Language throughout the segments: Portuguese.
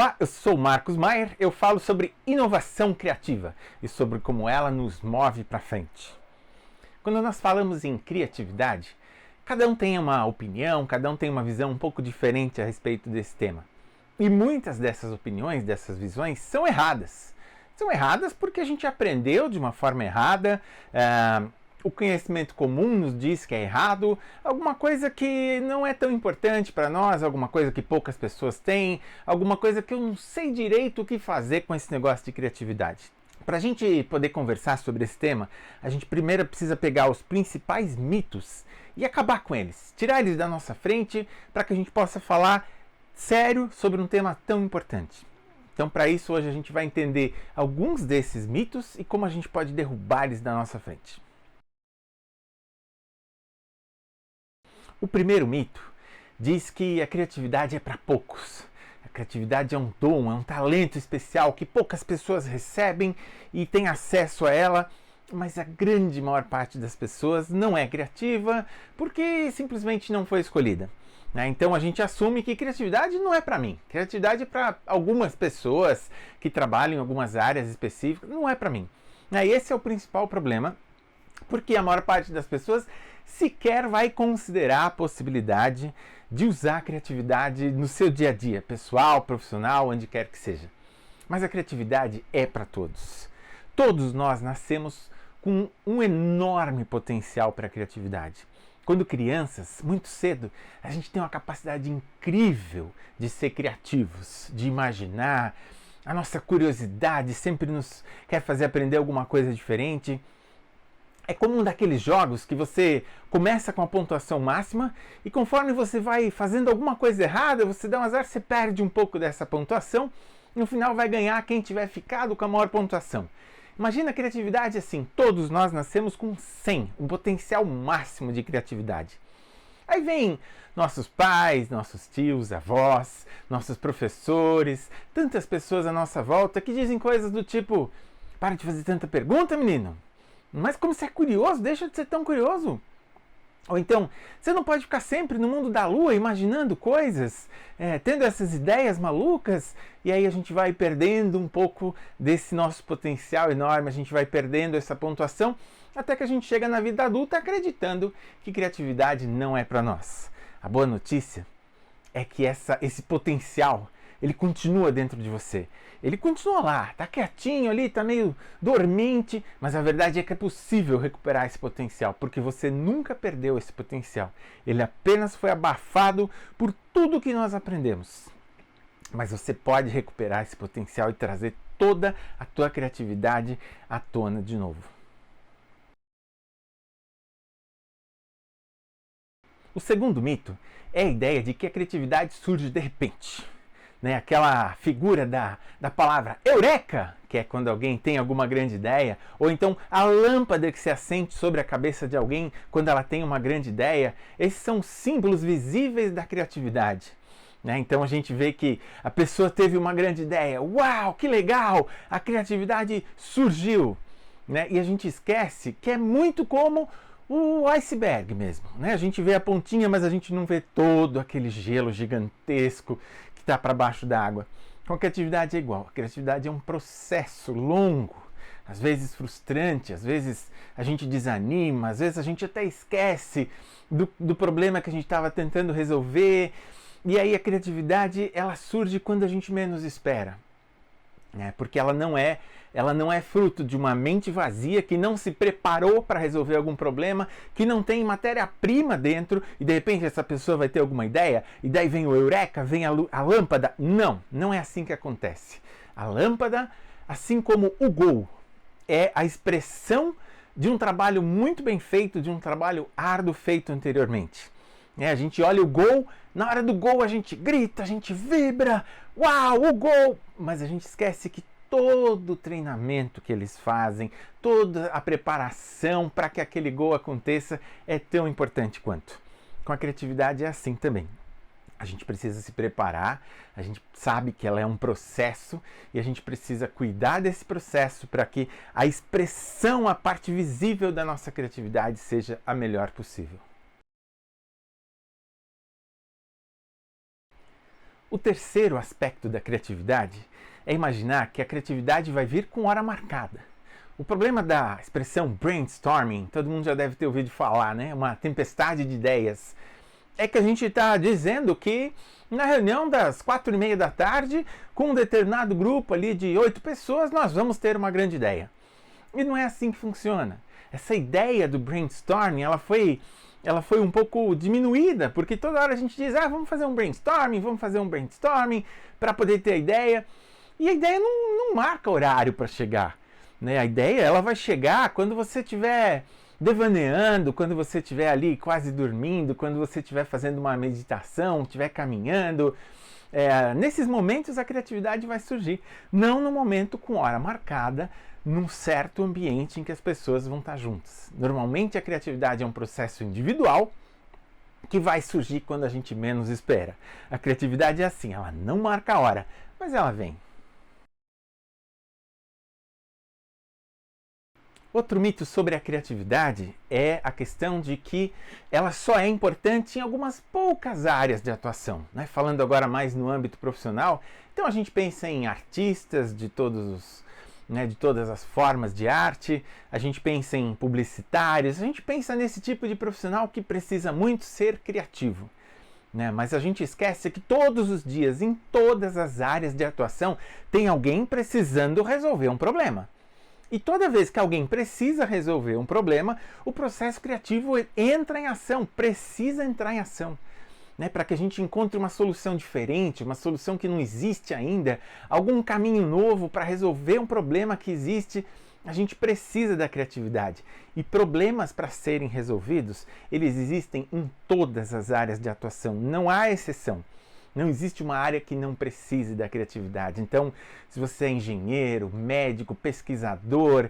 Olá, eu sou o Marcos Maier, eu falo sobre inovação criativa e sobre como ela nos move para frente. Quando nós falamos em criatividade, cada um tem uma opinião, cada um tem uma visão um pouco diferente a respeito desse tema. E muitas dessas opiniões, dessas visões, são erradas. São erradas porque a gente aprendeu de uma forma errada, o conhecimento comum nos diz que é errado, alguma coisa que não é tão importante para nós, alguma coisa que poucas pessoas têm, alguma coisa que eu não sei direito o que fazer com esse negócio de criatividade. Para a gente poder conversar sobre esse tema, a gente primeiro precisa pegar os principais mitos e acabar com eles, tirar eles da nossa frente para que a gente possa falar sério sobre um tema tão importante. Então, para isso, hoje a gente vai entender alguns desses mitos e como a gente pode derrubar eles da nossa frente. O primeiro mito diz que a criatividade é para poucos. A criatividade é um dom, é um talento especial que poucas pessoas recebem e têm acesso a ela, mas a grande maior parte das pessoas não é criativa porque simplesmente não foi escolhida. Então a gente assume que criatividade não é para mim. Criatividade é para algumas pessoas que trabalham em algumas áreas específicas, não é para mim. Esse é o principal problema, porque a maior parte das pessoas sequer vai considerar a possibilidade de usar a criatividade no seu dia a dia, pessoal, profissional, onde quer que seja. Mas a criatividade é para todos. Todos nós nascemos com um enorme potencial para a criatividade. Quando crianças, muito cedo, a gente tem uma capacidade incrível de ser criativos, de imaginar. A nossa curiosidade sempre nos quer fazer aprender alguma coisa diferente. É como um daqueles jogos que você começa com a pontuação máxima e conforme você vai fazendo alguma coisa errada, você dá um azar, você perde um pouco dessa pontuação e no final vai ganhar quem tiver ficado com a maior pontuação. Imagina a criatividade assim, todos nós nascemos com 100, um potencial máximo de criatividade. Aí vem nossos pais, nossos tios, avós, nossos professores, tantas pessoas à nossa volta que dizem coisas do tipo: para de fazer tanta pergunta, menino. Mas como você é curioso, deixa de ser tão curioso. Ou então, você não pode ficar sempre no mundo da lua imaginando coisas, tendo essas ideias malucas, e aí a gente vai perdendo um pouco desse nosso potencial enorme, a gente vai perdendo essa pontuação, até que a gente chega na vida adulta acreditando que criatividade não é para nós. A boa notícia é que esse potencial, ele continua dentro de você. Ele continua lá, tá quietinho ali, tá meio dormente, mas a verdade é que é possível recuperar esse potencial, porque você nunca perdeu esse potencial. Ele apenas foi abafado por tudo que nós aprendemos. Mas você pode recuperar esse potencial e trazer toda a tua criatividade à tona de novo. O segundo mito é a ideia de que a criatividade surge de repente. Aquela figura da palavra eureka, que é quando alguém tem alguma grande ideia, ou então a lâmpada que se acende sobre a cabeça de alguém quando ela tem uma grande ideia. Esses são símbolos visíveis da criatividade. Então a gente vê que a pessoa teve uma grande ideia, uau, que legal, a criatividade surgiu. E a gente esquece que é muito como o iceberg mesmo. A gente vê a pontinha, mas a gente não vê todo aquele gelo gigantesco que está para baixo d'água. Com a criatividade é igual. A criatividade é um processo longo, às vezes frustrante, às vezes a gente desanima, às vezes a gente até esquece do problema que a gente estava tentando resolver. E aí a criatividade, ela surge quando a gente menos espera. Porque ela não é fruto de uma mente vazia que não se preparou para resolver algum problema, que não tem matéria-prima dentro e de repente essa pessoa vai ter alguma ideia e daí vem o eureka, vem a lâmpada. Não é assim que acontece. A lâmpada, assim como o gol, é a expressão de um trabalho muito bem feito, de um trabalho árduo feito anteriormente. A gente olha o gol, na hora do gol a gente grita, a gente vibra, uau, o gol! Mas a gente esquece que todo o treinamento que eles fazem, toda a preparação para que aquele gol aconteça é tão importante quanto. Com a criatividade é assim também. A gente precisa se preparar, a gente sabe que ela é um processo e a gente precisa cuidar desse processo para que a expressão, a parte visível da nossa criatividade seja a melhor possível. O terceiro aspecto da criatividade é imaginar que a criatividade vai vir com hora marcada. O problema da expressão brainstorming, todo mundo já deve ter ouvido falar, né? Uma tempestade de ideias. É que a gente está dizendo que na reunião das 4:30 da tarde, com um determinado grupo ali de 8 pessoas, nós vamos ter uma grande ideia. E não é assim que funciona. Essa ideia do brainstorming, ela foi um pouco diminuída, porque toda hora a gente diz, vamos fazer um brainstorming para poder ter a ideia. E a ideia não marca horário para chegar. Né? A ideia ela vai chegar quando você estiver devaneando, quando você estiver ali quase dormindo, quando você estiver fazendo uma meditação, estiver caminhando. Nesses momentos a criatividade vai surgir, não no momento com hora marcada, num certo ambiente em que as pessoas vão estar juntas. Normalmente a criatividade é um processo individual que vai surgir quando a gente menos espera. A criatividade é assim, ela não marca a hora, mas ela vem. Outro mito sobre a criatividade é a questão de que ela só é importante em algumas poucas áreas de atuação. Né? Falando agora mais no âmbito profissional, então a gente pensa em artistas de todas as formas de arte, a gente pensa em publicitários, a gente pensa nesse tipo de profissional que precisa muito ser criativo. Né? Mas a gente esquece que todos os dias, em todas as áreas de atuação, tem alguém precisando resolver um problema. E toda vez que alguém precisa resolver um problema, o processo criativo entra em ação, precisa entrar em ação. Né? Para que a gente encontre uma solução diferente, uma solução que não existe ainda, algum caminho novo para resolver um problema que existe, a gente precisa da criatividade. E problemas para serem resolvidos, eles existem em todas as áreas de atuação, não há exceção. Não existe uma área que não precise da criatividade. Então, se você é engenheiro, médico, pesquisador,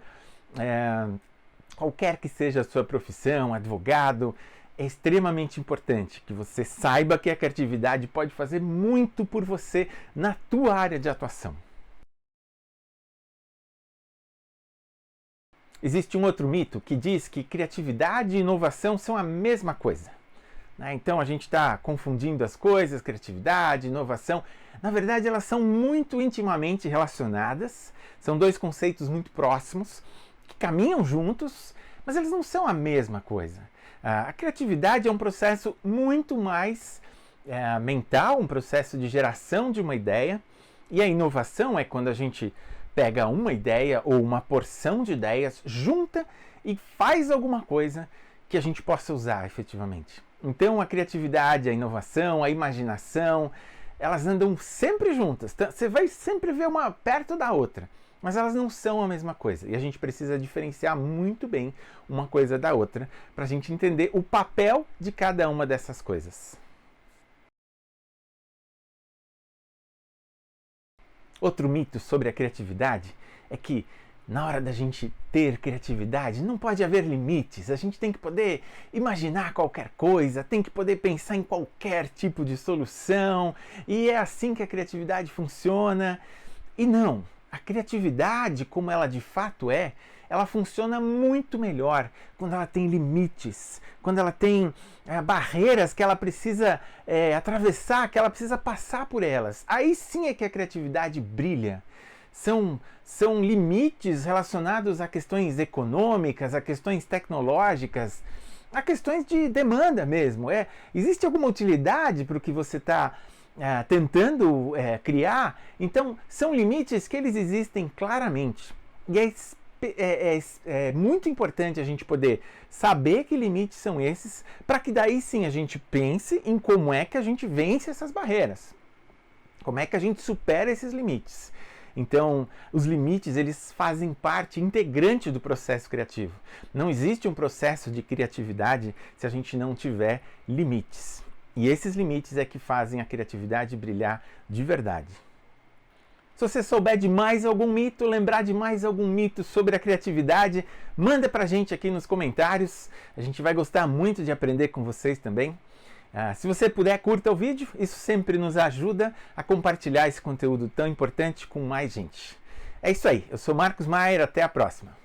qualquer que seja a sua profissão, advogado, é extremamente importante que você saiba que a criatividade pode fazer muito por você na tua área de atuação. Existe um outro mito que diz que criatividade e inovação são a mesma coisa. Então a gente está confundindo as coisas, criatividade, inovação. Na verdade, elas são muito intimamente relacionadas, são dois conceitos muito próximos, que caminham juntos, mas eles não são a mesma coisa. A criatividade é um processo muito mais mental, um processo de geração de uma ideia, e a inovação é quando a gente pega uma ideia ou uma porção de ideias, junta e faz alguma coisa que a gente possa usar efetivamente. Então a criatividade, a inovação, a imaginação, elas andam sempre juntas. Você vai sempre ver uma perto da outra, mas elas não são a mesma coisa. E a gente precisa diferenciar muito bem uma coisa da outra para a gente entender o papel de cada uma dessas coisas. Outro mito sobre a criatividade é que na hora da gente ter criatividade, não pode haver limites. A gente tem que poder imaginar qualquer coisa, tem que poder pensar em qualquer tipo de solução. E é assim que a criatividade funciona. E não, a criatividade, como ela de fato é, ela funciona muito melhor quando ela tem limites, quando ela tem barreiras que ela precisa atravessar, que ela precisa passar por elas. Aí sim é que a criatividade brilha. São limites relacionados a questões econômicas, a questões tecnológicas, a questões de demanda mesmo. Existe alguma utilidade para o que você está tentando criar? Então, são limites que eles existem claramente. E é muito importante a gente poder saber que limites são esses, para que daí sim a gente pense em como é que a gente vence essas barreiras. Como é que a gente supera esses limites. Então, os limites, eles fazem parte integrante do processo criativo. Não existe um processo de criatividade se a gente não tiver limites. E esses limites é que fazem a criatividade brilhar de verdade. Se você souber de mais algum mito, lembrar de mais algum mito sobre a criatividade, manda pra gente aqui nos comentários. A gente vai gostar muito de aprender com vocês também. Se você puder, curta o vídeo, isso sempre nos ajuda a compartilhar esse conteúdo tão importante com mais gente. É isso aí, eu sou Marcos Maier, até a próxima.